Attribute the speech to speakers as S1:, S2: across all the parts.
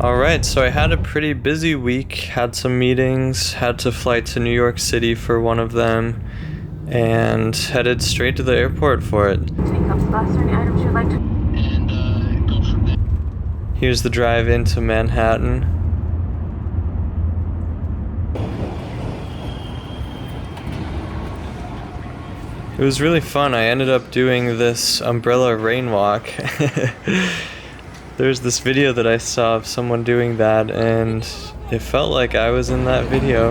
S1: Alright, so I had a pretty busy week, had some meetings, had to fly to New York City for one of them, and headed straight to the airport for it.
S2: Take up the bus or any items you'd like to...
S3: And go from there.
S1: Here's the drive into Manhattan. It was really fun. I ended up doing this umbrella rain walk. There's this video that I saw of someone doing that, and it felt like I was in that video.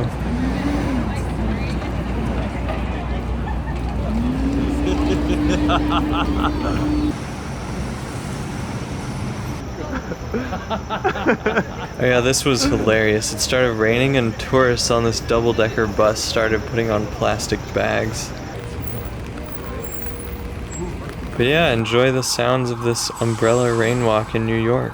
S1: Oh yeah, this was hilarious. It started raining and tourists on this double-decker bus started putting on plastic bags. But yeah, enjoy the sounds of this umbrella rain walk in New York.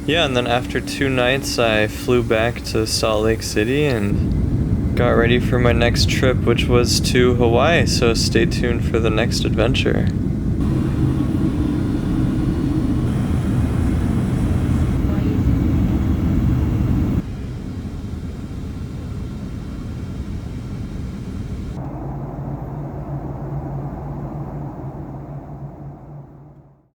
S1: Yeah, and then after 2 nights I flew back to Salt Lake City and got ready for my next trip, which was to Hawaii, so stay tuned for the next adventure.